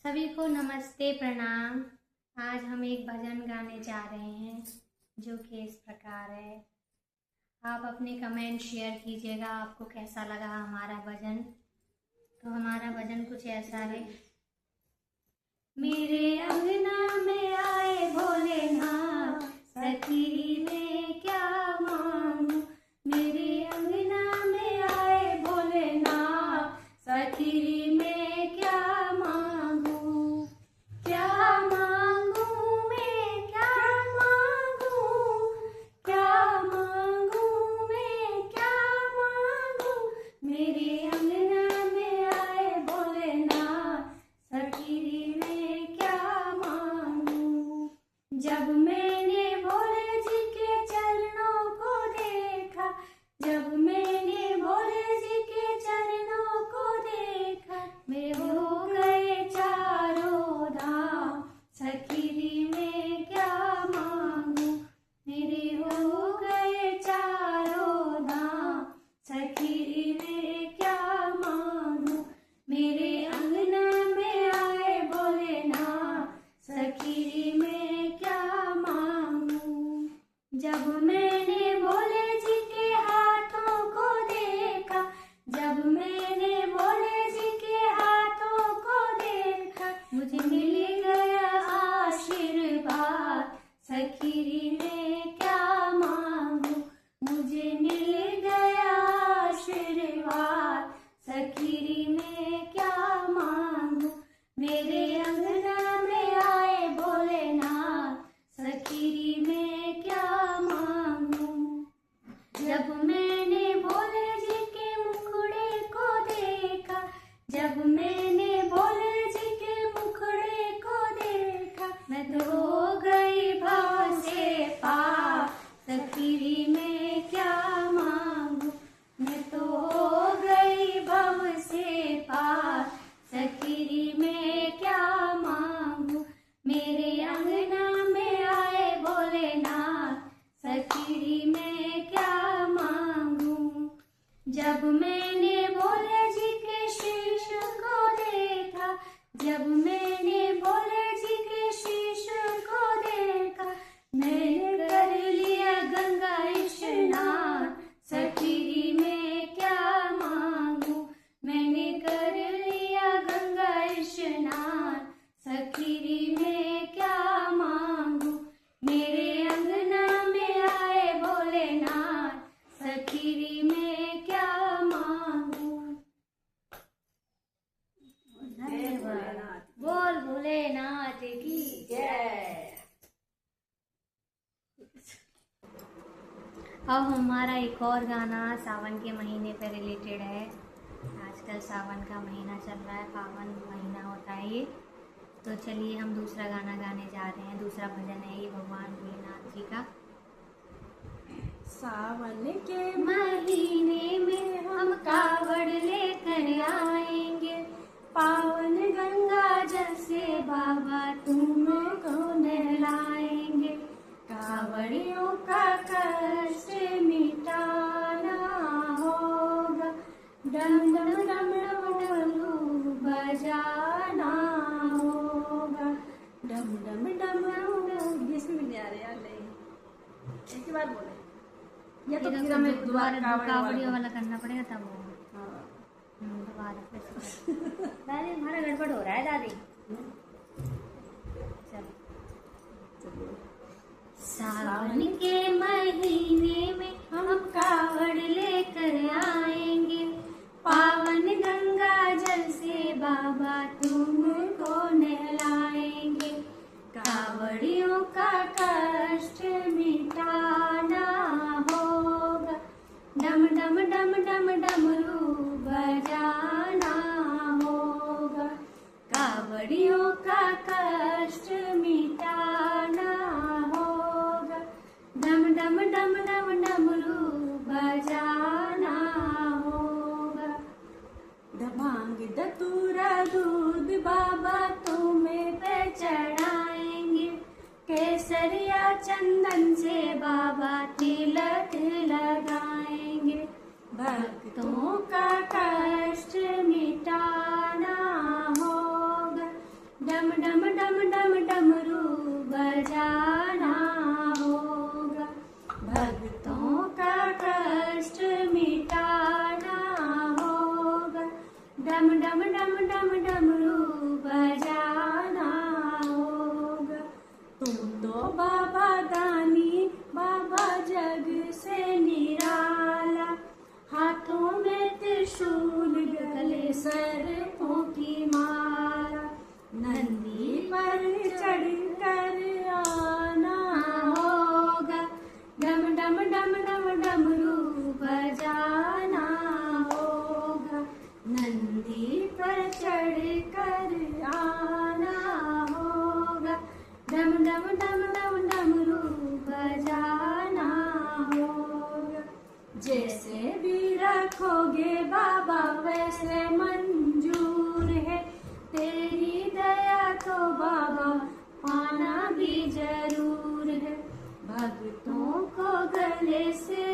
सभी को नमस्ते प्रणाम। आज हम एक भजन गाने जा रहे हैं जो कि इस प्रकार है। आप अपने कमेंट शेयर कीजिएगा आपको कैसा लगा हमारा भजन। तो हमारा भजन कुछ ऐसा है। मेरे अंगना में आए भोलेनाथ, सखी में क्या मांगू। मेरे अंगना में आए भोलेनाथ, सखी में क्या मांगू। क्या मांगू मैं, क्या मांगू, क्या मांगू मैं, क्या मांगू। मेरे अंगना में आए भोलेनाथ, सखी में क्या मांगू। जब मैंने भोले जी के चरणों को देखा, जब मैंने भोले जी के चरणों को देखा, मैं हो गए चारों धाम, सखी में क्या मांगू। मेरे हो गए चारों धाम, सखी में क्या मांगू। मेरे अंगना में आए भोलेनाथ, सखी में क्या मांगू। जब मैंने भोले जी के हाथों को देखा, जब मैंने भोले जी के हाथों को देखा, मुझे मिल गया आशीर्वाद, सखी में क्या मांगू। मुझे मिल गया आशीर्वाद, सखी में क्या मांगू। मेरे अंगना में आए भोलेनाथ, सखी में क्या मांगू। जब मैंने भोले जी के मुखड़े को देखा, जब मैंने भोले जी के मुखड़े को देखा, मैं तो हो गई भाव से पार, सखी में क्या मांगू। मैं तो हो गई भव से पार, सखी में क्या मांगू। मेरे अंगना में आए भोलेनाथ, सखी में क्या मांगू। जब मैंने भोले जी के शीश को देखा, जब मैंने भोले जी के शीश को देखा, मैंने कर लिया गंगा स्नान, सखी में क्या मांगू। मैंने कर लिया गंगा स्नान, सखी में क्या मांगू। मेरे अंगना में आए भोलेनाथ, सखी में क्या मांगू। बोल भोलेनाथ की जय। अब हमारा एक और गाना सावन के महीने पे रिलेटेड है। आजकल सावन का महीना चल रहा है, पावन महीना होता है ये। तो चलिए हम दूसरा गाना गाने जा रहे हैं। दूसरा भजन है ये भगवान भोलेनाथ जी का। सावन के महीने में हम कावड़ लेकर आएंगे, पावन गंगा जल से बाबा तुमको नहलाएंगे। कावड़ियों का कष्ट मिटाना होगा, डम डम डम डम डमरू बजाना होगा। डम डम डम डम बीच में नहीं आ रहे यार। नहीं एक ही बार बोले या तो फिर हमें दोबारा कावड़ियों वाला करना पड़ेगा तब वो। हाँ। दोबारा फिर से। दादी हमारा गड़बड़ हो रहा है दादी। चलो। सावन के महीने में हम कावड़ लेकर आएंगे, पावन गंगा जल से बाबा तुमको नहलाएंगे। कावड़ियों का कष्ट मिटाना होगा, डम डम डम डम डमरू बजाना होगा। कावड़ियों का कष्ट मिटाना होगा, डम डम डम डम डमरू बजाना होगा। भांग धतूरा दूध बाबा तुम्हें पे चढ़ाएंगे, केसरिया चंदन से बाबा तिलक लगाएंगे। भक्तों का कष्ट मिटाना होगा, जैसे भी रखोगे बाबा वैसे मंजूर है, तेरी दया तो बाबा पाना भी जरूर है। भक्तों को गले से